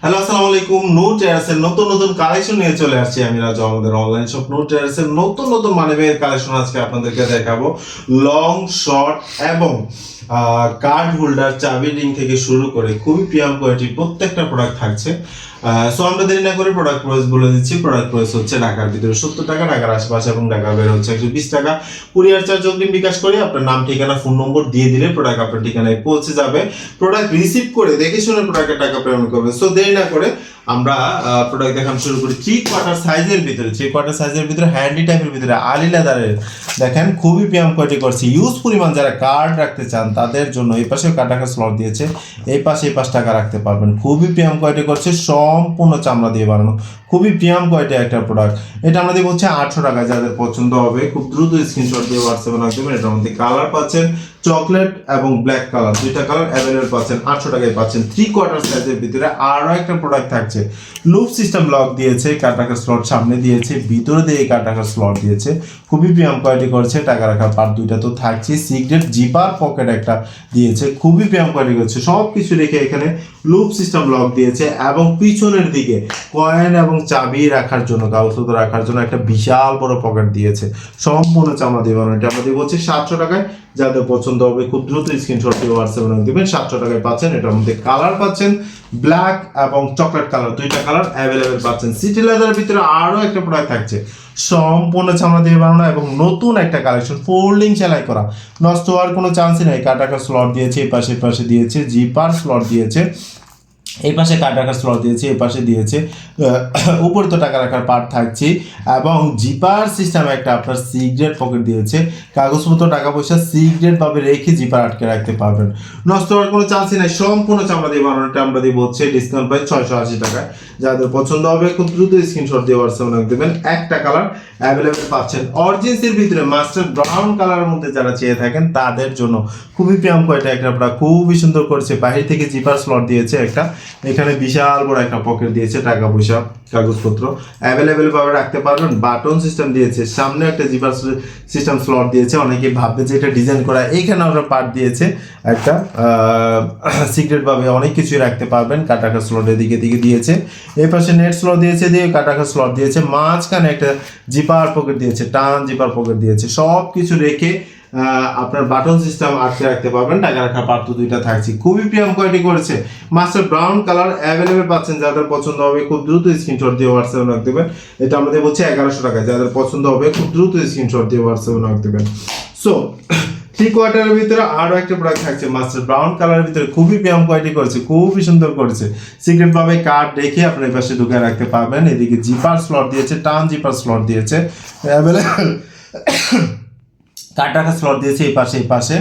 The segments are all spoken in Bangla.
হ্যালো, আসসালামু আলাইকুম। নূর ট্রেডার্সের নতুন নতুন কালেকশন নিয়ে চলে আসছি আমি রাজু। আমাদের অনলাইন শপ নূর ট্রেডার্সের নতুন নতুন মানিব্যাগের কালেকশন আজকে আপনাদেরকে দেখাবো। লং, শর্ট এবং কার্ড হোল্ডার, চাবি রিং থেকে শুরু করে খুবই প্রিমিয়াম কোয়ালিটির প্রত্যেকটা প্রোডাক্ট থাকছে। সো আমরা দেরি না করে প্রোডাক্ট প্রাইস বলে দিচ্ছি। প্রোডাক্ট প্রাইস হচ্ছে ঢাকার ভিতরে 70 টাকা, ঢাকার আশেপাশে এবং ঢাকা বের হচ্ছে 120 টাকা। কুরিয়ার চার্জ অগ্রিম বিকাশ করে আপনার নাম, ঠিকানা, ফোন নম্বর দিয়ে দিলে প্রোডাক্ট আপনার ঠিকানায় পৌঁছে যাবে। প্রোডাক্ট রিসিভ করে দেখে শুনে প্রোডাক্টের টাকা পেমেন্ট করবে। সো দেরি না করে আমরা প্রোডাক্ট দেখানো শুরু করি। 3/4 সাইজের ভিতরে, 3/4 সাইজের ভিতরে, হ্যান্ডি টাইপের ভিতরে, আলি লেদারের দেখেন খুবই প্রিমিয়াম কোয়ালিটি করছে। ইউজ পরিমাণ যারা কার্ড রাখতে চান তাদের জন্য এই পাশেও কার্ড রাখার স্লট দিয়েছে, এই পাশে 5 টাকা রাখতে পারবেন। খুবই প্রিমিয়াম কোয়ালিটি করছে, সম্পূর্ণ চামড়া দিয়ে বানানো, খুবই প্রিমিয়াম কোয়ালিটি একটা প্রোডাক্ট। এটা আমাদের হচ্ছে 800 টাকা। যাদের পছন্দ হবে খুব দ্রুত স্ক্রিনশট দিয়ে হোয়াটসঅ্যাপে রাখবেন। এটার মধ্যে কালার পাচ্ছেন চকলেট এবং ব্ল্যাক কালার, দুইটা কালার অ্যাভেলেবল পাচ্ছেন। 800 টাকায় পাচ্ছেন। 3/4 সাইজের ভিতরে আরো একটা প্রোডাক্ট থাকছে। লুপ সিস্টেম লক দিয়েছে, কার্ড রাখার স্লট সামনে দিয়েছে, ভিতরে দিয়ে কার্ড রাখার স্লট দিয়েছে, খুবই প্রিমিয়াম কোয়ালিটি করছে। টাকা রাখার পার্ট দুইটা তো থাকছে, সিগারেট জিপার পকেট একটা দিয়েছে, খুবই প্রিমিয়াম কোয়ালিটি করছে। সব কিছু রেখে এখানে লুপ সিস্টেম লক দিয়েছে এবং পিছনের দিকে কয়েন এবং চাবি রাখার জন্য, কাগজপত্র রাখার জন্য একটা বিশাল বড় পকেট দিয়েছে, সম্পূর্ণ চামড়া দিয়ে বানানো। এটা আমাদের হচ্ছে 700 টাকায়। যাদের পছন্দ হবে খুব দ্রুত স্ক্রিনশট দিয়ে হোয়াটসঅ্যাপে দেবেন। 700 টাকায় পাচ্ছেন। এটার মধ্যে কালার পাচ্ছেন ব্ল্যাক এবং চকলেট কালার, দুইটা কালার অ্যাভেলেবেল পাচ্ছেন। সিটি লেদারের ভিতরে আরও একটা প্রোডাক্ট থাকছে, সম্পূর্ণ চামড়া দিয়ে বানানো এবং নতুন একটা কালেকশন, ফোল্ডিং সেলাই করা, নষ্ট হওয়ার কোনো চান্সই নেই। কাট রাখার স্লট দিয়েছে, এই পাশে দিয়েছে, জিপার স্লট দিয়েছে, এই পাশে কার্ড রাখার স্লট দিয়েছে, এই পাশে দিয়েছে, উপরে তো টাকা রাখার পার্ট থাকছে এবং জিপার সিস্টেম একটা আপনার সিগারেট পকেট দিয়েছে, কাগজপত্র, টাকা পয়সা সিগারেট ভাবে রেখে জিপার আটকে রাখতে পারবেন। নষ্ট হওয়ার কোনো চান্সই নাই। সম্পূর্ণ চামড়া দিয়ে বানানোটা আমরা দিব হচ্ছে ডিসকাউন্ট প্রাইস 680 টাকায়। যাদের পছন্দ হবে খুব দ্রুত স্ক্রিনশট দিয়ে হোয়াটসঅ্যাপে দেবেন। একটা কালার অ্যাভেলেবেল পাচ্ছেন। অরিজিনসের ভিতরে মাস্টার ব্রাউন কালারের মধ্যে যারা চেয়ে থাকেন তাদের জন্য খুবই প্রিমিয়াম কোয়ালিটি একটা প্রোডাক্ট, খুবই সুন্দর করেছে। বাহির থেকে জিপার স্লট দিয়েছে একটা, এখানে বিশাল বড় একটা পকেট দিয়েছে, টাকা পয়সা কাগজপত্র অ্যাভেলেবেল ভাবে রাখতে পারবেন। বাটন সিস্টেম দিয়েছে, সামনে একটা জিপার সিস্টেম স্লট দিয়েছে। অনেকে ভাববে যে এটা ডিজাইন করা, এইখানে আমরা পার্ট দিয়েছে একটা সিক্রেট ভাবে অনেক কিছুই রাখতে পারবেন। কাটাকা স্লট এদিকে দিকে দিয়েছে, এই পাশে নেট স্লট দিয়েছে, দিয়ে কাটাকা স্লট দিয়েছে, মাঝখানে একটা জিপার পকেট দিয়েছে, টান জিপার পকেট দিয়েছে। সব কিছু রেখে আপনার বাটন সিস্টেম আটকে রাখতে পারবেন। টাকা রাখার পার্ট তো দুইটা থাকছে, খুবই প্রিমিয়াম কোয়ালিটি করেছে। মাস্টার ব্রাউন কালার অ্যাভেলেবেল পাচ্ছেন। যাদের পছন্দ হবে খুব দ্রুত স্ক্রিনশট দিয়ে হোয়াটসঅ্যাপে রাখ দেবেন। এটা আমাদের হচ্ছে 1100 টাকায়। যাদের পছন্দ হবে খুব দ্রুত স্ক্রিনশট দিয়ে হোয়াটসঅ্যাপে রাখ দেবেন। সো 3/4 ভিতরে আরো একটা প্রোডাক্ট থাকছে মাস্টার ব্রাউন কালারের ভিতরে, খুবই প্রিমিয়াম কোয়ালিটি করেছে, খুবই সুন্দর করেছে। সিক্রেট ভাবে কার্ড রেখে আপনার পাশে ঢুকে রাখতে পারবেন। এদিকে জিপার স্লট দিয়েছে, টান জিপার স্লট দিয়েছে, অ্যাভেলেবেল কার্ড রাখার স্লট দিয়েছে এই পাশে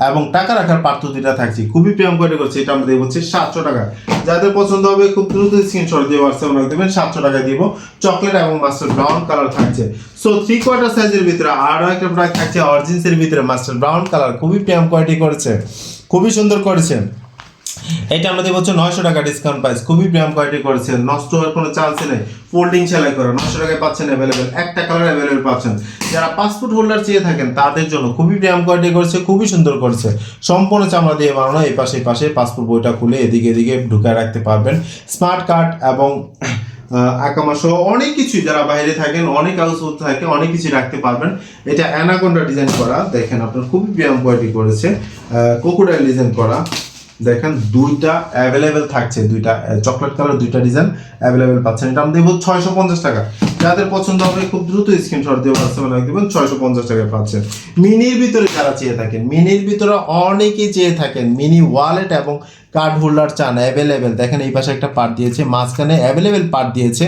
এবং টাকা রাখার পার্থ দুইটা থাকছে, খুবই প্রিমিয়াম কোয়ালিটি করছে। এটা আমাদের হচ্ছে 700 টাকা। যাদের পছন্দ হবে খুব দ্রুত স্ক্রিনশট দিয়ে হোয়াটসঅ্যাপে রাখ দেবেন। 700 টাকা দিব। চকলেট এবং মাস্টার ব্রাউন কালার থাকছে। সো 3/4 সাইজের ভিতরে আরো একটা প্রোডাক্ট থাকছে অরিজিনসের ভিতরে, মাস্টার ব্রাউন কালার, খুবই প্রিমিয়াম কোয়ালিটি করেছে, খুবই সুন্দর করেছে। এটা আমাদের হচ্ছে 900 টাকা ডিসকাউন্ট প্রাইস, খুবই প্রিমিয়াম কোয়ালিটি করেছে, নষ্ট হওয়ার কোনো চান্সই নেই। ফোল্ডিং সেলাই করা, 900 টাকায় পাচ্ছেন অ্যাভেলেবেল। একটা কালার অ্যাভেলেবেল পাচ্ছেন। যারা পাসপোর্ট হোল্ডার চেয়ে থাকেন তাদের জন্য খুবই প্রিমিয়াম কোয়ালিটি করেছে, খুবই সুন্দর করেছে। সম্পূর্ণ চামড়া দিয়ে বানানো, এই পাশে পাসপোর্ট বইটা খুলে এদিকে ঢুকায় রাখতে পারবেন। স্মার্ট কার্ড এবং আকামা সহ অনেক কিছু, যারা বাইরে থাকেন অনেক কাগজপত্র থাকে, অনেক কিছু রাখতে পারবেন। এটা অ্যানাকোন্ডা ডিজাইন করা, দেখেন আপনার খুবই প্রিমিয়াম কোয়ালিটি করেছে। কোকোডাইল ডিজাইন করা, দেখেন দুইটা অ্যাভেলেবেল থাকছে, দুইটা চকলেট কালার, দুইটা ডিজাইন অ্যাভেলেবেল পাচ্ছেন। এটা আমাদের 650 টাকা। যাদের পছন্দ হবে খুব দ্রুত স্ক্রিনশট দিয়ে হোয়াটসঅ্যাপে রাখ দেবেন। 650 টাকায় পাচ্ছেন। মিনির ভিতরে যারা চেয়ে থাকেন, মিনির ভিতরে অনেকেই চেয়ে থাকেন, মিনি ওয়ালেট এবং কার্ড হোল্ডার চান অ্যাভেলেবেল। দেখেন এই পাশে একটা পার্ট দিয়েছে, মাঝখানে অ্যাভেলেবেল পার্ট দিয়েছে,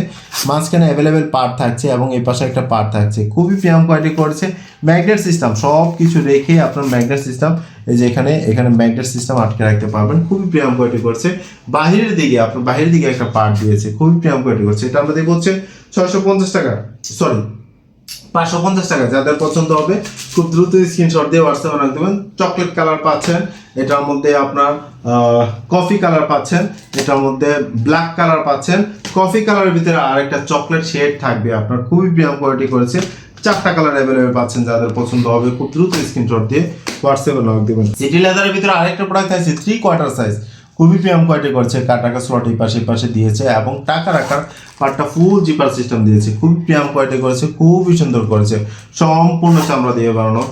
মাঝখানে অ্যাভেলেবেল পার্ট থাকছে এবং এই পাশে একটা পার্ট থাকছে, খুবই প্রিমিয়াম কোয়ালিটি করেছে। ম্যাগনেট সিস্টেম সব কিছু রেখে আপনার ম্যাগনেট সিস্টেম, এই যে এখানে ম্যাগনেট সিস্টেম আটকে রাখতে পারবেন, খুবই প্রিমিয়াম কোয়ালিটি করছে। বাহিরের দিকে একটা পার্ট দিয়েছে, খুবই প্রিমিয়াম কোয়ালিটি করছে। এটা আমাদের হচ্ছে 650 টাকা, সরি 550 টাকা। যাদের পছন্দ হবে খুব দ্রুত স্ক্রিনশট দিয়ে হোয়াটসঅ্যাপে রাখ দেবেন। চকলেট কালার পাচ্ছেন, এটার মধ্যে আপনার কফি কালার পাচ্ছেন, এটার মধ্যে ব্ল্যাক কালার পাচ্ছেন। কফি কালারের ভিতরে আরেকটা চকলেট শেড থাকবে আপনার, খুবই প্রিমিয়াম কোয়ালিটি করেছে। 4টা কালার অ্যাভেলেবেল পাচ্ছেন। যাদের পছন্দ হবে খুব দ্রুত স্ক্রিনশট দিয়ে হোয়াটসঅ্যাপে নক দেবেন। সিটি লেদারের ভিতরে আরেকটা প্রোডাক্ট আছে 3/4 সাইজ, খুবই প্রিমিয়াম কোয়ালিটি করেছে। কার টাকা স্লট এই পাশে দিয়েছে এবং টাকা রাখার পার্টটা ফুল জিপার সিস্টেম দিয়েছে, খুবই প্রিমিয়াম কোয়ালিটি করেছে, খুবই সুন্দর করেছে, সম্পূর্ণ চামড়া দিয়ে বানানো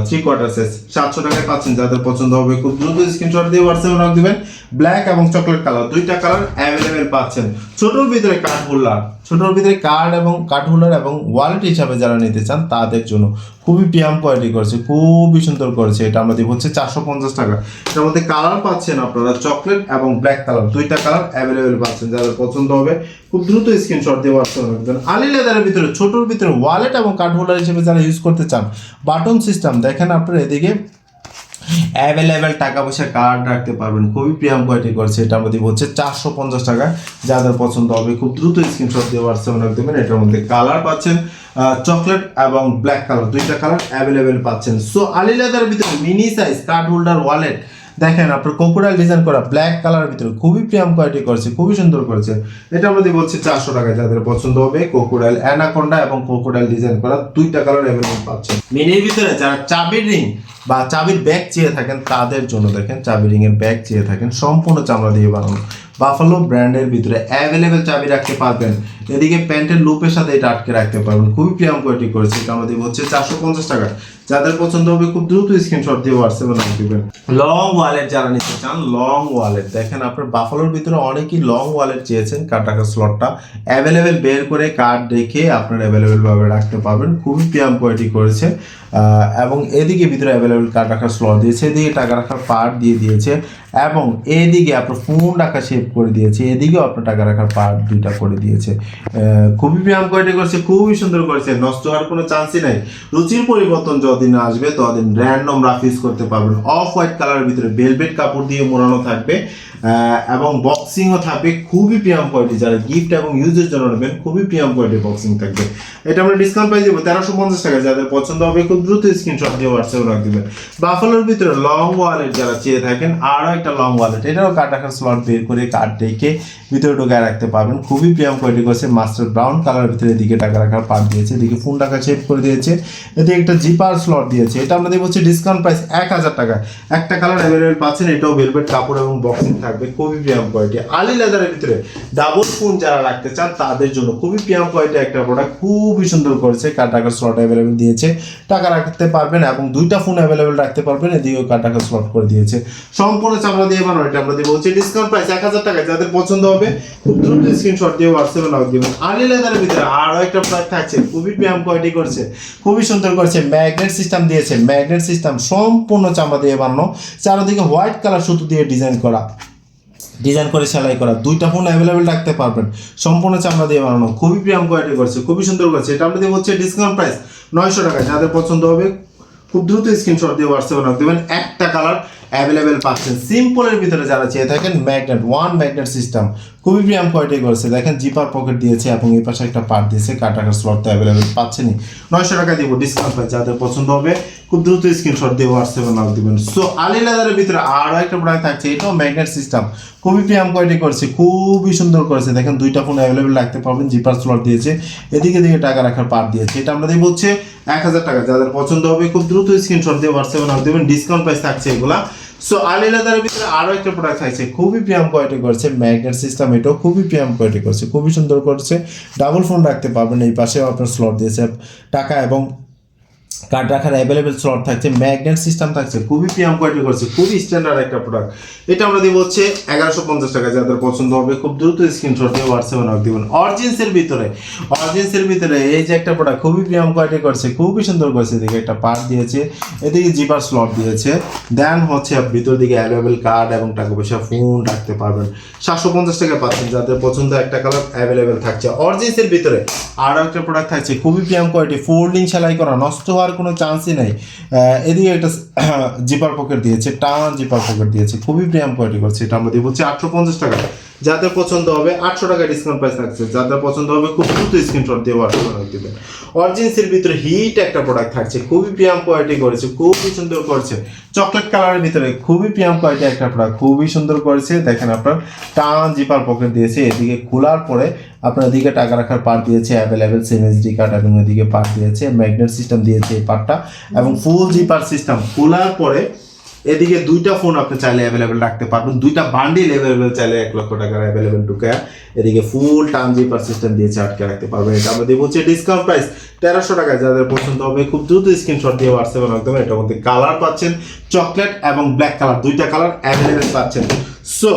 3/4 সাইজ। 700 টাকায় পাচ্ছেন। যাদের পছন্দ হবে খুব দ্রুত স্ক্রিনশট দিয়ে হোয়াটসঅ্যাপে নক দিবেন। ব্ল্যাক এবং চকলেট কালার, দুইটা কালার অ্যাভেলেবেল পাচ্ছেন। ছোটোর ভিতরে কাঠ হোল্ডার এবং ওয়ালেট হিসাবে যারা নিতে চান তাদের জন্য খুবই প্রিমিয়াম কোয়ালিটি করেছে, খুবই সুন্দর করেছে। এটা আমরা দিব হচ্ছে 450 টাকা। এটার মধ্যে কালার পাচ্ছেন আপনারা চকলেট এবং ব্ল্যাক কালার, দুইটা কালার অ্যাভেলেবেল পাচ্ছেন। যাদের পছন্দ হবে খুব দ্রুত স্ক্রিনশট দিয়ে হোয়াটসঅ্যাপে রাখবেন। আলি লেদারের ভিতরে ছোটোর ভিতরে ওয়ালেট এবং কার্ড হোল্ডার হিসেবে যারা ইউজ করতে চান, বাটন সিস্টেম দেখেন আপনারা এদিকে অ্যাভেলেবেল টাকা পয়সা কার্ড রাখতে পারবেন, খুবই প্রিমিয়াম কোয়ালিটি করছে। এটা আমাদের হচ্ছে 450 টাকা। যাদের পছন্দ হবে খুব দ্রুত স্ক্রিনশট দিয়ে হোয়াটসঅ্যাপে রাখ দেবেন। এটার মধ্যে কালার পাচ্ছেন চকলেট এবং ব্ল্যাক কালার, দুইটা কালার অ্যাভেলেবেল পাচ্ছেন। সো আলি লেদারের ভিতরে mini size card holder wallet দেখেন আপনার কোকোডাইল ডিজাইন করা ব্ল্যাক কালারের ভিতরে খুবই প্রিমিয়াম কোয়ালিটি করেছে, খুবই সুন্দর করেছে। এটা আমাদের বলছে 400 টাকা। যাদের পছন্দ হবে কোকোডাইল অ্যানাকোন্ডা এবং কোকোডাইল ডিজাইন করা দুইটা কালার অ্যাভেলেবল পাচ্ছেন। মিনির ভিতরে যারা চাবির রিং বা চাবির ব্যাগ চেয়ে থাকেন তাদের জন্য দেখেন চাবি রিং এর ব্যাগ চেয়ে থাকেন, সম্পূর্ণ চামড়া দিয়ে বানানো বাফালো ব্র্যান্ডের ভিতরে অ্যাভেলেবেল চাবি রাখতে পারবেন। এদিকে প্যান্টের লুপের সাথে এটা আটকে রাখতে পারবেন, খুবই প্রিমিয়াম কোয়ালিটি করেছে। এটা আমাদের হচ্ছে 450 টাকা। যাদের পছন্দ হবে খুব দ্রুত স্ক্রিনশট দিয়ে হোয়াটসঅ্যাপে নাম দিবেন। লং ওয়ালেট যারা নিতে চান, লং ওয়ালেট দেখেন আপনার বাফালোর ভিতরে অনেকেই লং ওয়ালেট চেয়েছেন। কার টাকার স্লটটা অ্যাভেলেবেল বের করে কার্ড রেখে আপনার অ্যাভেলেবেল ভাবে রাখতে পারবেন, খুবই প্রিমিয়াম কোয়ালিটি করেছে। এবং এদিকে ভিতরে অ্যাভেলেবেল কার্ড রাখার স্লট দিয়েছে, এদিকে টাকা রাখার পার্ট দিয়ে দিয়েছে এবং এদিকে আপনার ফোন রাখা শেপ করে দিয়েছে, এদিকেও আপনার টাকা রাখার পার্ট দুইটা করে দিয়েছে। খুবই প্রিমিয়াম কোয়ালিটি করেছে, খুবই সুন্দর করেছে, নষ্ট হওয়ার কোনো চান্সই নাই। রুচির পরিবর্তন যতদিন আসবে ততদিন র্যান্ডম রাফ ইউজ করতে পারবেন। অফ হোয়াইট কালারের ভিতরে ভেলভেট কাপড় দিয়ে মোড়ানো থাকবে এবং বক্সিংও থাকবে, খুবই প্রিমিয়াম কোয়ালিটি। যারা গিফট এবং ইউজের জন্য নেবেন খুবই প্রিমিয়াম কোয়ালিটির বক্সিং থাকবে। এটা আমরা ডিসকাউন্ট প্রাইস দেবো 1350 টাকা। যাদের পছন্দ হবে খুব দ্রুত স্ক্রিনশট দিয়ে হোয়াটসঅ্যাপে রাখ দিবেন। বাফালোর ভিতরে লং ওয়ালেট যারা চেয়ে থাকেন, আরও একটা লং ওয়ালেট, এটাও কার্ড রাখার স্লট বের করে কার্ড রেখে ভিতরে ঢোকায় রাখতে পারবেন, খুবই প্রিমিয়াম কোয়ালিটি করছে। মাস্টার ব্রাউন কালারের ভিতরে এদিকে টাকা রাখার পার্ট দিয়েছে, এদিকে ফোন টাকা শেপ করে দিয়েছে, এদিকে একটা জিপার স্লট দিয়েছে। এটা আমাদের হচ্ছে ডিসকাউন্ট প্রাইস 1000 টাকা। একটা কালার অ্যাভেলেবেল পাচ্ছেন, এটাও ভেলভেট কাপড় এবং বক্সিং থাকবে, খুবই প্রিমিয়াম কোয়ালিটি। আলি লেদারের ভিতরে ডাবল ফোন যারা রাখতে চান তাদের জন্য খুবই প্রিমিয়াম কোয়ালিটি একটা প্রোডাক্ট, খুবই সুন্দর করেছে। কার টাকার স্লট অ্যাভেলেবেল দিয়েছে, টাকা রাখতে পারবেন এবং দুইটা ফোন অ্যাভেলেবেল রাখতে পারবেন, এদিকেও কার টাকার স্লট করে দিয়েছে, সম্পূর্ণ চামড়া দিয়ে বানানো। এটা আমরা বলছি ডিসকাউন্ট প্রাইস 1000 টাকা। যাদের পছন্দ হবে খুব দ্রুত স্ক্রিনশট দিয়ে হোয়াটসঅ্যাপে নাও দিবেন। আলি লেদারের ভিতরে আরও একটা প্রোডাক্ট থাকছে, খুবই প্রিমিয়াম কোয়ালিটি করছে, খুবই সুন্দর করছে। ম্যাগনেট সিস্টেম দিয়েছে, ম্যাগনেট সিস্টেম সম্পূর্ণ চামড়া দিয়ে বানানো, চারদিকে হোয়াইট কালার সুতো দিয়ে ডিজাইন করে সেলাই করা, দুইটা ফোন অ্যাভেলেবেল রাখতে পারবেন, সম্পূর্ণ চামড়া দিয়ে বানানো, খুবই প্রিমিয়াম কোয়ালিটি করছে, খুবই সুন্দর করছে। এটা আমাদের হচ্ছে ডিসকাউন্ট প্রাইস 900 টাকা। যাদের পছন্দ হবে খুব দ্রুত স্ক্রিনশট দিয়ে হোয়াটসঅ্যাপে রাখ দেবেন। একটা কালার অ্যাভেলেবেল পাচ্ছেন। সিম্পলের ভিতরে যারা চেয়ে থাকেন ম্যাগনেট সিস্টেম, খুবই প্রিমিয়াম কোয়ালিটি করেছে। দেখেন জিপার পকেট দিয়েছে এবং এই পাশে একটা পার্ট দিয়েছে, কার টাকার স্লট তো অ্যাভেলেবেল পাচ্ছেনই। 900 টাকা দিব ডিসকাউন্ট প্রাইস। যাদের পছন্দ হবে খুব দ্রুত স্ক্রিনশট দিয়ে হোয়াটসঅ্যাপে নাও দিবেন। সো আলি লেদারের ভিতরে আরও একটা প্রোডাক্ট থাকছে, এটাও ম্যাগনেট সিস্টেম, খুবই প্রিমিয়াম কোয়ালিটি করেছে, খুবই সুন্দর করেছে। দেখেন দুইটা ফোন অ্যাভেলেবেল রাখতে পারবেন, জিপার স্লট দিয়েছে, এদিকে টাকা রাখার পার্ট দিয়েছে। এটা আমরা দিব হচ্ছে 1000 টাকা। যাদের পছন্দ হবে খুব দ্রুত স্ক্রিনশট দিয়ে হোয়াটসঅ্যাপে নাও দিবেন, ডিসকাউন্ট প্রাইস থাকছে এগুলা। সো আলি লেদারের ভিতরে আরও একটা প্রোডাক্ট থাকছে, খুবই প্রিমিয়াম কোয়ালিটি করেছে, ম্যাগনেট সিস্টেম, এটাও খুবই প্রিমিয়াম কোয়ালিটি করেছে, খুবই সুন্দর করেছে। ডাবল ফোন রাখতে পারবেন, এই পাশেও আপনার স্লট দিয়েছে, টাকা এবং কার্ড রাখার অ্যাভেলেবেল স্লট থাকছে, ম্যাগনেট সিস্টেম থাকছে, খুবই প্রিমিয়াম কোয়ালিটি করছে, খুবই স্ট্যান্ডার্ড একটা প্রোডাক্ট। এটা আমরা দিব হচ্ছে 1150 টাকা। যাদের পছন্দ হবে খুব দ্রুত স্ক্রিনশট দিয়ে হোয়াটসঅ্যাপে নক দিবেন। অরিজিন্সের ভিতরে এই যে একটা প্রোডাক্ট খুবই প্রিমিয়াম কোয়ালিটি করছে, খুবই সুন্দর করেছে। এদিকে একটা পার্ট দিয়েছে, এদিকে জিপার স্লট দিয়েছে, দেন হচ্ছে ভিতর দিকে অ্যাভেলেবেল কার্ড এবং টাকা পয়সা ফোন রাখতে পারবেন। 750 টাকা পাচ্ছেন। যাদের পছন্দ একটা কালার অ্যাভেলেবেল থাকছে। অরিজিন্সের ভিতরে আরও একটা প্রোডাক্ট থাকছে, খুবই প্রিমিয়াম কোয়ালিটি, ফোল্ডিং সেলাই করা, নষ্ট হওয়ার কোনো চান্সই নাই। এদিকে একটা জিপার পকেট দিয়েছে, টান জিপার পকেট দিয়েছে, খুবই প্রিমিয়াম কোয়ালিটি করছে। এটা আমরা দিব হচ্ছে 850 টাকা। যাদের পছন্দ হবে 800 টাকা ডিসকাউন্ট প্রাইস থাকছে। যাদের পছন্দ হবে খুব দ্রুত স্ক্রিনশট দিয়ে হোয়াটসঅ্যাপে দিবেন। অরিজিন্সের ভিতরে হিট একটা প্রোডাক্ট থাকছে, খুবই প্রিমিয়াম কোয়ালিটি করেছে, খুবই সুন্দর করেছে। চকলেট কালারের ভিতরে খুবই প্রিমিয়াম কোয়ালিটি একটা প্রোডাক্ট, খুবই সুন্দর করেছে। দেখেন আপনার টান জিপার পকেট দিয়েছে, এদিকে খোলার পরে আপনার এদিকে টাকা রাখার পার্ট দিয়েছে অ্যাভেলেবেল সিএমএসডি কার্ড এবং এদিকে পার্ট দিয়েছে, ম্যাগনেট সিস্টেম দিয়েছে এই পার্টটা এবং ফুল জিপার সিস্টেম। খোলার পরে এদিকে দুইটা ফোন আপনি চাইলে অ্যাভেলেবেল রাখতে পারবেন, দুইটা বান্ডিল অ্যাভেলেবেল চাইলে 1 লক্ষ টাকার অ্যাভেলেবেল ঢুকে এদিকে ফুল টার্ম জিপার সিস্টেম দিয়েছে আটকে রাখতে পারবেন। এটা আমরা দেবো হচ্ছে ডিসকাউন্ট প্রাইস 1300 টাকায়। যাদের পছন্দ হবে খুব দ্রুত স্ক্রিনশট দিয়ে হোয়াটসঅ্যাপে রাখতে পারেন। এটার মধ্যে কালার পাচ্ছেন চকলেট এবং ব্ল্যাক কালার, দুইটা কালার অ্যাভেলেবেল পাচ্ছেন। সো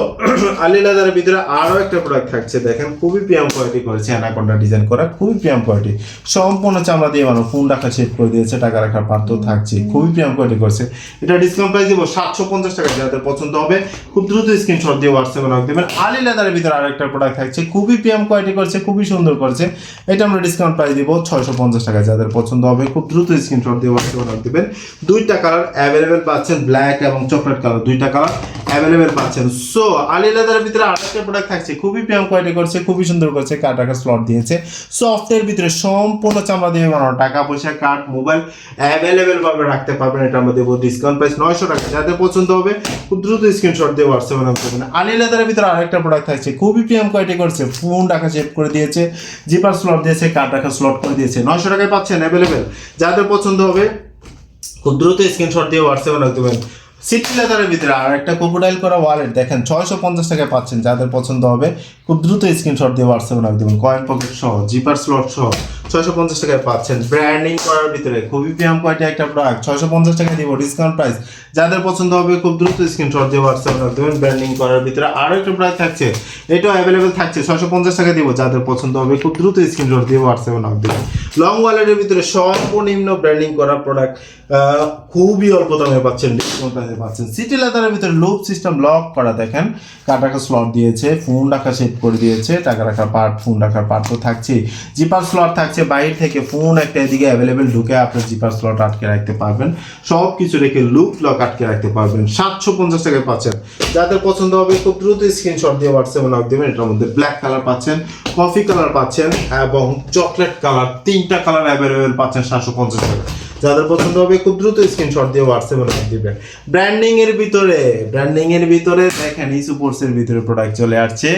আলী লেদারের ভিতরে আরও একটা প্রোডাক্ট থাকছে, দেখেন খুবই প্রিমিয়াম কোয়ালিটি করেছে, অ্যানাকোন্ডা ডিজাইন করা, খুবই প্রিমিয়াম কোয়ালিটি, সম্পূর্ণ চামড়া দিয়ে বানানো, ফোন রাখা সেট করে দিয়েছে, টাকা রাখার পাত্র থাকছে, খুবই প্রিমিয়াম কোয়ালিটি করছে। এটা ডিসকাউন্ট প্রাইস দিব 750 টাকা। যাদের পছন্দ হবে খুব দ্রুত স্ক্রিনশট দিয়ে হোয়াটসঅ্যাপে রাখ দেবেন। আলী লেদারের ভিতরে আরেকটা প্রোডাক্ট থাকছে, খুবই প্রিমিয়াম কোয়ালিটি করছে, খুবই সুন্দর করছে, এটা আমরা ডিসকাউন্ট প্রাইস দিব 650 টাকা। যাদের পছন্দ হবে খুব দ্রুত স্ক্রিনশট দিয়ে হোয়াটসঅ্যাপে রাখ দেবেন। দুইটা কালার অ্যাভেলেবেল পাচ্ছেন, ব্ল্যাক এবং চকলেট কালার, দুইটা কালার অ্যাভেলেবেল পাচ্ছেন। সো আলী লেদারের ভিতরে আরেকটা প্রোডাক্ট থাকছে, খুবই প্রিমিয়াম কোয়ালিটি করছে, খুবই সুন্দর করছে, কার্ড রাখার স্লট দিয়েছে, সফটের ভিতরে সম্পূর্ণ চামড়া দিয়ে বানানো, টাকা পয়সা কার্ড মোবাইল অ্যাভেলেবেল ভাবে রাখতে পারবেন। এটা আমরা দেবো ডিসকাউন্ট প্রাইস 900 টাকা। যাদের পছন্দ হবে খুব দ্রুত স্ক্রিনশট দিয়ে হোয়াটসঅ্যাপে নাম করবেন। আলী লেদারের ভিতরে আরেকটা প্রোডাক্ট থাকছে, খুবই প্রিমিয়াম কোয়ালিটি করছে, ফোন রাখা সেভ করে দিয়েছে, জিপার স্লট দিয়েছে, কার্ড রাখার স্লট করে দিয়েছে, 900 টাকায় পাচ্ছেন অ্যাভেলেবেল। যাদের পছন্দ হবে খুব দ্রুত স্ক্রিনশট দিয়ে হোয়াটসঅ্যাপে রাখ দেবেন। সিটি লেদারের ভিতরে আর একটা ক্রোকোডাইল করা ওয়ালেট দেখেন 650 টাকায় পাচ্ছেন। যাদের পছন্দ হবে খুব দ্রুত স্ক্রিনশট দিয়ে হোয়াটসঅ্যাপে রাখ দেবেন, কয়েন পকেট সহ, জিপার স্লট সহ 650 টাকায় পাচ্ছেন। ব্র্যান্ডিং করার ভিতরে খুবই প্রিমিয়াম কোয়ালিটি একটা প্রোডাক্ট, 650 টাকা দিব ডিসকাউন্ট প্রাইস। যাদের পছন্দ হবে খুব দ্রুত স্ক্রিনশট দিয়ে হোয়াটসঅ্যাপে রাখ দেবেন। ব্র্যান্ডিং করার ভিতরে আরও একটা প্রোডাক্ট থাকছে, এটাও অ্যাভেলেবেল থাকছে, 650 টাকা দিব। যাদের পছন্দ হবে খুব দ্রুত স্ক্রিনশট দিয়ে হোয়াটসঅ্যাপে রাখ দেবেন। লং ওয়ালেটের ভিতরে সর্বনিম্ন ব্র্যান্ডিং করা প্রোডাক্ট খুবই অল্প দামে পাচ্ছেন, ডিসকাউন্ট প্রাইসে পাচ্ছেন। সিটি লেদারের ভিতরে লুপ সিস্টেম লক করা, দেখেন কার্ড রাখার স্লট দিয়েছে, ফোন রাখা সেট করে দিয়েছে, টাকা রাখার পার্ট, ফোন রাখার পার্ট তো থাকছে, জিপার স্লট থাকছে, বাইরে থেকে ফোন একটা এদিকে অ্যাভেলেবেল ঢুকে আপনার জিপার স্লট আটকে রাখতে পারবেন, সব কিছু রেখে লুপ লক আটকে রাখতে পারবেন। 750 টাকায় পাচ্ছেন। যাদের পছন্দ হবে খুব দ্রুত স্ক্রিনশট দিয়ে হোয়াটসঅ্যাপে নক দেবেন। এটার মধ্যে ব্ল্যাক কালার পাচ্ছেন, কফি কালার পাচ্ছেন এবং চকলেট কালার, তিনটা কালার অ্যাভেলেবেল পাচ্ছেন 750 টাকা। যাদের পছন্দ হবে খুব দ্রুত স্ক্রিনশট দিয়ে হোয়াটসঅ্যাপে নক দিবেন। ব্র্যান্ডিং এর ভিতরে দেখেন ইসুপোর্টসের ভিতরে প্রোডাক্ট চলে আসছে,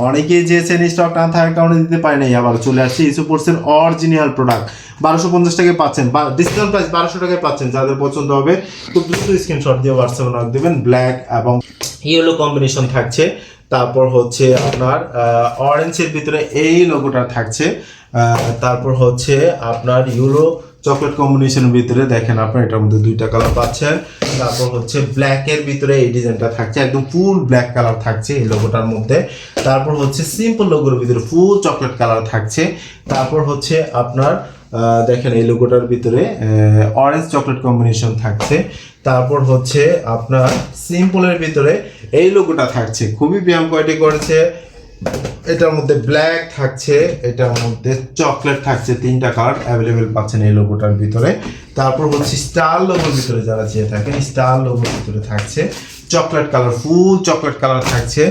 অনেকেই চেয়েছেন স্টক না থাকার কারণে দিতে পারে নাই, আবার চলে আসছে ইসুপোর্টসের অরিজিনাল প্রোডাক্ট 1250 টাকায় পাচ্ছেন, ডিসকাউন্ট প্রাইস 1200 টাকায় পাচ্ছেন। যাদের পছন্দ হবে খুব দ্রুত স্ক্রিনশট দিয়ে হোয়াটসঅ্যাপে নক দিবেন। ব্ল্যাক এবং ইয়েলো কম্বিনেশন থাকছে, তারপর হচ্ছে আপনার অরেঞ্জের ভিতরে এই লোগোটা থাকছে, তারপর হচ্ছে আপনার ইউরো চকলেট কম্বিনেশনের ভিতরে দেখেন আপনার এটার মধ্যে দুইটা কালার পাচ্ছেন। তারপর হচ্ছে ব্ল্যাকের ভিতরে এই ডিজাইনটা থাকছে, একদম ফুল ব্ল্যাক কালার থাকছে এই লোগোটার মধ্যে। তারপর হচ্ছে সিম্পল লোগোর ভিতরে ফুল চকলেট কালার থাকছে। তারপর হচ্ছে আপনার দেখেন এই লোগোটার ভিতরে অরেঞ্জ চকলেট কম্বিনেশন থাকছে। তারপর হচ্ছে আপনার সিম্পলের ভিতরে এই লোগোটা থাকছে, খুবই প্রিমিয়াম কোয়ালিটি করেছে। এটার মধ্যে ব্ল্যাক থাকছে, এটার মধ্যে চকলেট থাকছে, তিনটা কালার অ্যাভেলেবেল পাচ্ছেন এই লোগোটার ভিতরে। তারপর হচ্ছে স্টার লোগোর ভিতরে যারা চেয়ে থাকেন, স্টার লোগোর ভিতরে থাকছে চকলেট কালার, ফুল চকলেট কালার থাকছে,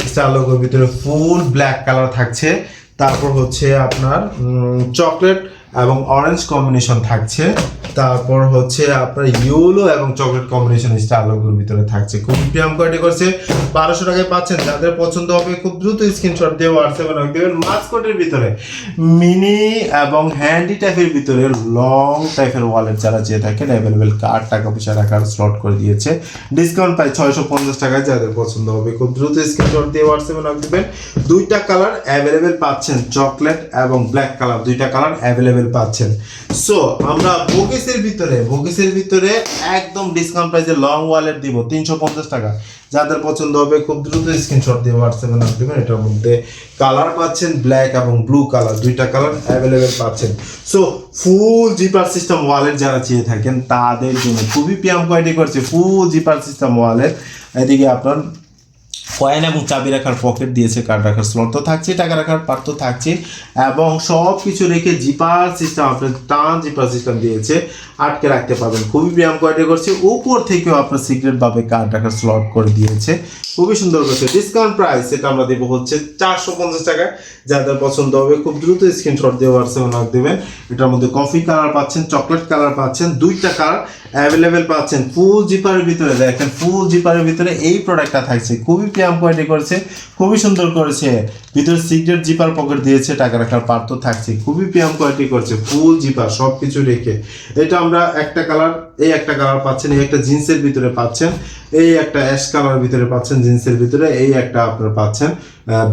স্টার লোগোর ভিতরে ফুল ব্ল্যাক কালার থাকছে। তারপর হচ্ছে আপনার চকলেট এবং অরেঞ্জ কম্বিনেশন থাকছে। তারপর হচ্ছে আপনার ইয়েলো এবং চকলেট কম্বিনেশন স্টার লোগোর ভিতরে থাকছে, খুব প্রিমিয়াম কোয়ালিটি করছে, 1200 টাকায় পাচ্ছেন। যাদের পছন্দ হবে খুব দ্রুত স্ক্রিনশট দিয়ে হোয়াটসঅ্যাপে নক দেবেন। মাস্কটের ভিতরে মিনি এবং হ্যান্ডি টাইপের ভিতরে লং টাইপের ওয়ালেট যারা চেয়ে থাকেন অ্যাভেলেবেল কার্ড, টাকা পয়সা রাখার স্লট করে দিয়েছে, ডিসকাউন্ট প্রাইস 650 টাকায়। যাদের পছন্দ হবে খুব দ্রুত স্ক্রিনশট দিয়ে হোয়াটসঅ্যাপে নক দেবেন। দুইটা কালার অ্যাভেলেবেল পাচ্ছেন, চকলেট এবং ব্ল্যাক কালার, দুইটা কালার অ্যাভেলেবেল পাচ্ছেন। সো আমরা বগিসের ভিতরে একদম ডিসকাউন্ট প্রাইসে লং ওয়ালেট দিব 350 টাকা। যাদের পছন্দ হবে খুব দ্রুত স্ক্রিনশট দিয়ে হোয়াটসঅ্যাপে নাম দেবেন। এটার মধ্যে কালার পাচ্ছেন ব্ল্যাক এবং ব্লু কালার, দুইটা কালার অ্যাভেলেবেল পাচ্ছেন। So full zipper system wallet যারা চেয়ে থাকেন তাদের জন্য খুবই প্রিমিয়াম কোয়ালিটি করছে ফুল জিপার সিস্টেম ওয়ালেট। এদিকে আপনার কয়েন এবং চাবি রাখার পকেট দিয়েছে, কার্ড রাখার স্লট তো থাকছে, টাকা রাখার পার্ট তো থাকছে এবং সব কিছু রেখে জিপার সিস্টেম আপনার টান জিপার সিস্টেম দিয়েছে, আটকে রাখতে পারবেন, খুবই প্রিমিয়াম কোয়ালিটি করছে। উপর থেকেও আপনার সিক্রেটভাবে কার্ড রাখার স্লট করে দিয়েছে, খুবই সুন্দর করছে। ডিসকাউন্ট প্রাইস এটা আমরা দেবো হচ্ছে 450 টাকায়। যাদের পছন্দ হবে খুব দ্রুত স্ক্রিনশট দিয়ে হোয়াটসঅ্যাপে নক দেবেন। এটার মধ্যে কফি কালার পাচ্ছেন, চকলেট কালার পাচ্ছেন, দুইটা কালার অ্যাভেলেবেল পাচ্ছেন। ফুল জিপারের ভিতরে দেখেন, ফুল জিপারের ভিতরে এই প্রোডাক্টটা থাকছে, খুবই প্রিমিয়াম কোয়ালিটি করেছে, খুবই সুন্দর করেছে। ভিতরে সিক্রেট জিপার পকেট দিয়েছে, টাকা রাখার পার্ট তো থাকছে, খুবই প্রিমিয়াম কোয়ালিটি করছে, ফুল জিপার সব কিছু রেখে। এটা আমরা একটা কালার এই একটা কালার পাচ্ছেন, এই একটা জিন্সের ভিতরে পাচ্ছেন, এই একটা অ্যাশ কালার ভিতরে পাচ্ছেন জিন্সের ভিতরে, এই একটা আপনার পাচ্ছেন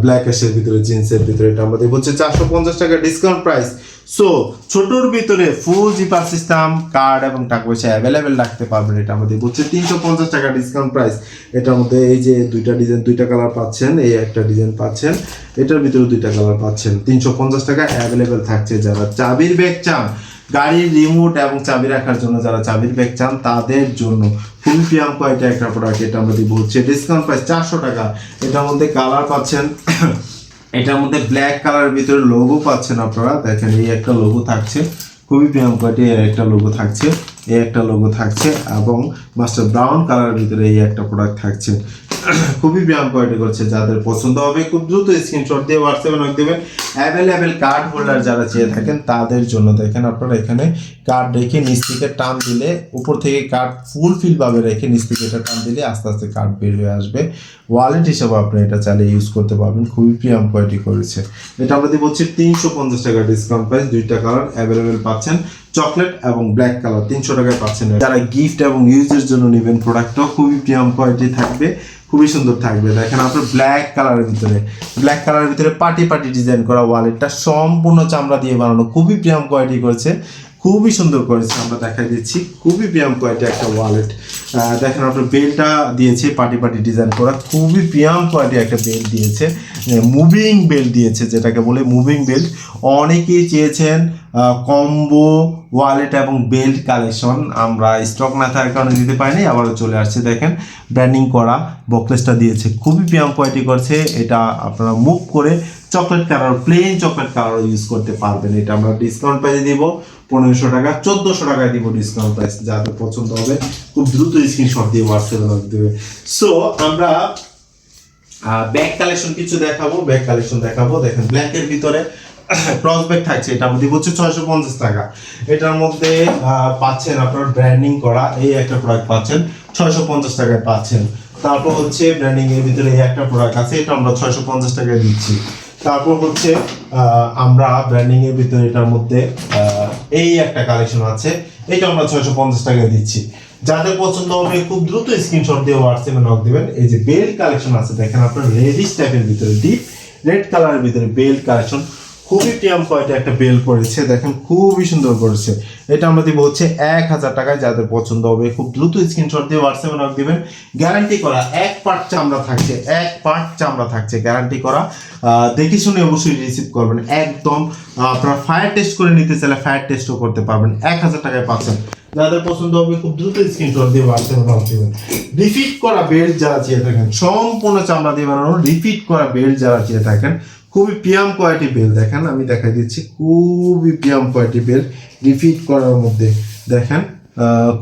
ব্ল্যাক অ্যাশের ভিতরে জিন্সের ভিতরে। এটা আমাদের হচ্ছে 450 টাকা ডিসকাউন্ট প্রাইস। সো ছোটর ভিতরে ফুল জিপার সিস্টেম, কার্ড এবং টাকা পয়সা অ্যাভেলেবেল রাখতে পারবেন। এটা আমাদের হচ্ছে 350 টাকা ডিসকাউন্ট প্রাইস। এটার মধ্যে এই যে দুইটা ডিজাইন, দুইটা কালার পাচ্ছেন, এই একটা ডিজাইন পাচ্ছেন, এটার ভিতরে দুইটা কালার পাচ্ছেন। 350 টাকা অ্যাভেলেবেল থাকছে। যারা চাবির ব্যাগ চান, গাড়ির রিমোট এবং চাবি রাখার জন্য যারা চাবির ব্যাগ চান তাদের জন্য খুবই প্রিমিয়াম কোয়ালিটি একটা প্রোডাক্ট। এটা আমাদের হচ্ছে ডিসকাউন্ট প্রাইস 400 টাকা। এটার মধ্যে কালার পাচ্ছেন, এটার মধ্যে ব্ল্যাক কালারের ভিতরে লোগো পাচ্ছেন আপনারা। দেখেন এই একটা লোগো থাকছে, খুবই প্রিমিয়াম কোয়ালিটি একটা লোগো থাকছে, এই একটা লোগো থাকছে এবং মাস্টার ব্রাউন কালারের ভিতরে এই একটা প্রোডাক্ট থাকছে। খুবই প্রিমিয়াম কোয়ালিটি করছে। যাদের পছন্দ হবে খুব দ্রুত স্ক্রিনশট দিয়ে হোয়াটসঅ্যাপে নক দেবেন। অ্যাভেলেবেল কার্ড হোল্ডার যারা চেয়ে থাকেন তাদের জন্য দেখেন আপনারা এখানে কার্ড রেখে নিচ থেকে টান দিলে, উপর থেকে কার্ড ফুল ফিল ভাবে রেখে নিচ থেকে এটা টান দিলে আস্তে আস্তে কার্ড বের হয়ে আসবে। ওয়ালেট হিসেবে আপনি এটা চালিয়ে ইউজ করতে পারবেন। খুবই প্রিমিয়াম কোয়ালিটি করেছে। এটা আমাদের বলছি 350 টাকা ডিসকাউন্ট প্রাইস। দুইটা কালার অ্যাভেলেবেল পাচ্ছেন, চকলেট এবং ব্ল্যাক কালার 300 টাকায় পাচ্ছেন। যারা গিফট এবং ইউজের জন্য নেবেন প্রোডাক্টটাও খুবই প্রিমিয়াম কোয়ালিটি থাকবে, খুবই সুন্দর থাকবে। দেখেন আপনার ব্ল্যাক কালারের ভিতরে পার্টি ডিজাইন করা ওয়ালেটটা সম্পূর্ণ চামড়া দিয়ে বানানো, খুবই প্রিমিয়াম কোয়ালিটি করেছে, খুবই সুন্দর করেছে। আমরা দেখাই দিচ্ছি, খুবই প্রিমিয়াম কোয়ালিটি একটা ওয়ালেট। দেখেন আপনার বেলটা দিয়েছে পার্টি ডিজাইন করা, খুবই প্রিমিয়াম কোয়ালিটি একটা বেল্ট দিয়েছে, মুভিং বেল্ট দিয়েছে, যেটাকে বলে মুভিং বেল্ট। অনেকেই চেয়েছেন কম্বো ওয়ালেট এবং বেল্ট কালেকশন, আমরা স্টক না থাকার কারণে দিতে পারিনি, আবারও চলে আসছে। দেখেন ব্র্যান্ডিং করা বকলেসটা দিয়েছে, খুবই প্রিমিয়াম কোয়ালিটি করছে। এটা আপনারা মুভ করে chocolate colour, plain chocolate colour use করতে পারবেন। এটা আমরা ডিসকাউন্ট প্রাইসে দিব 1500 টাকা, 1400 টাকায় দিব ডিসকাউন্ট প্রাইস। যাদের পছন্দ হবে খুব দ্রুত স্ক্রিনশট দিয়ে হোয়াটসঅ্যাপে নক দেবে। সো আমরা ব্যাগ কালেকশন কিছু দেখাবো, ব্যাগ কালেকশন দেখাবো। দেখেন ব্ল্যাকের ভিতরে ক্রস ব্যাগ থাকছে, এটা আমাদের হচ্ছে 650 টাকা। এটার মধ্যে পাচ্ছেন আপনার ব্র্যান্ডিং করা এই একটা প্রোডাক্ট পাচ্ছেন 650 টাকায় পাচ্ছেন। তারপর হচ্ছে ব্র্যান্ডিং এর ভিতরে এই একটা প্রোডাক্ট আছে, এটা আমরা 650 টাকায় দিচ্ছি। তারপর হচ্ছে আমরা ব্র্যান্ডিং এর ভিতরে এটার মধ্যে এই একটা কালেকশন আছে, এটা আমরা 650 টাকায় দিচ্ছি। যাদের পছন্দ হবে খুব দ্রুত স্ক্রিনশট দিয়ে হোয়াটসঅ্যাপে নক দিবেন। এই যে বেল্ট কালেকশন আছে, দেখেন আপনার রেডিশ টাইপের ভিতরে, ডিপ রেড কালারের ভিতরে বেল্ট কালেকশন, খুবই প্রিমিয়াম কোয়ালিটি একটা বেল করেছে। দেখেন খুবই সুন্দর করেছে। এটা আমরা দিব হচ্ছে 1000 টাকায়। যাদের পছন্দ হবে খুব দ্রুত স্ক্রিনশট দিয়ে হোয়াটসঅ্যাপে নক দিবেন। গ্যারান্টি করা এক পার্ট চামড়া থাকছে, এক পার্ট চামড়া থাকছে, গ্যারান্টি করা। দেখে শুনে অবশ্যই রিসিভ করবেন একদম। আপনারা ফায়ার টেস্ট করে নিতে চাইলে ফায়ার টেস্টও করতে পারবেন। 1000 টাকায় পাচ্ছেন। যাদের পছন্দ হবে খুব দ্রুত স্ক্রিনশট দিয়ে হোয়াটসঅ্যাপে নক দিবেন। রিপিট করা বেল্ট যারা চেয়ে থাকেন, সম্পূর্ণ চামড়া দিয়ে বানানো রিপিট করা বেল্ট যারা চেয়ে থাকেন, খুবই প্রিমিয়াম কোয়ালিটি বেল্ট। দেখেন আমি দেখাই দিচ্ছি, খুবই প্রিমিয়াম কোয়ালিটি বেল্ট রিপিট করার মধ্যে। দেখেন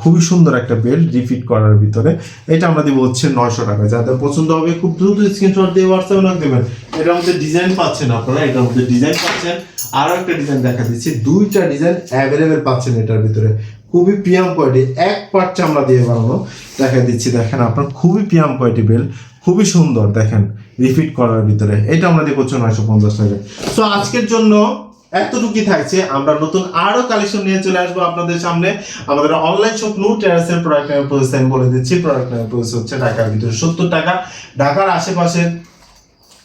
খুবই সুন্দর একটা বেল্ট রিপিট করার ভিতরে। এটা আমরা দিব হচ্ছে 900 টাকা। যাদের পছন্দ হবে খুব দ্রুত স্ক্রিনশট দিয়ে হোয়াটসঅ্যাপে নক দেবেন। এটার মধ্যে ডিজাইন পাচ্ছেন আপনারা, এটার মধ্যে ডিজাইন পাচ্ছেন। আরো একটা ডিজাইন দেখা দিচ্ছি, দুইটা ডিজাইন অ্যাভেলেবেল পাচ্ছেন এটার ভিতরে। খুবই প্রিমিয়াম কোয়ালিটি, এক পার্ট চামড়া দিয়ে বানানো। দেখা দিচ্ছি, দেখেন আপনার খুবই প্রিমিয়াম কোয়ালিটি বেল্ট, খুবই সুন্দর। দেখেন রিপিট করার ভিতরে, এটা আমরা দিব হচ্ছে 950 টাকা। সো আজকের জন্য এতটুকুই থাকছে। আমরা নতুন আরো কালেকশন নিয়ে চলে আসবো আপনাদের সামনে। আমাদের অনলাইন শপ নূর টেরাসের প্রোডাক্ট নেওয়ার প্রাইস আমি বলে দিচ্ছি। প্রোডাক্ট নেওয়ার প্রাইস হচ্ছে ঢাকার ভিতরে 70 টাকা, ঢাকার আশেপাশে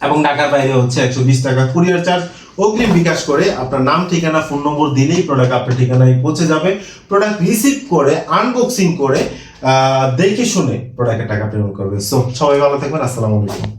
এবং ঢাকার বাইরে হচ্ছে 120 টাকা। কুরিয়ার চার্জ অগ্রিম বিকাশ করে আপনার নাম, ঠিকানা, ফোন নম্বর দিলেই প্রোডাক্ট আপনার ঠিকানায় পৌঁছে যাবে। প্রোডাক্ট রিসিভ করে আনবক্সিং করে দেখে শুনে প্রোডাক্টের টাকা পেমেন্ট করবে। সো সবাই ভালো থাকবেন। আসসালামু আলাইকুম।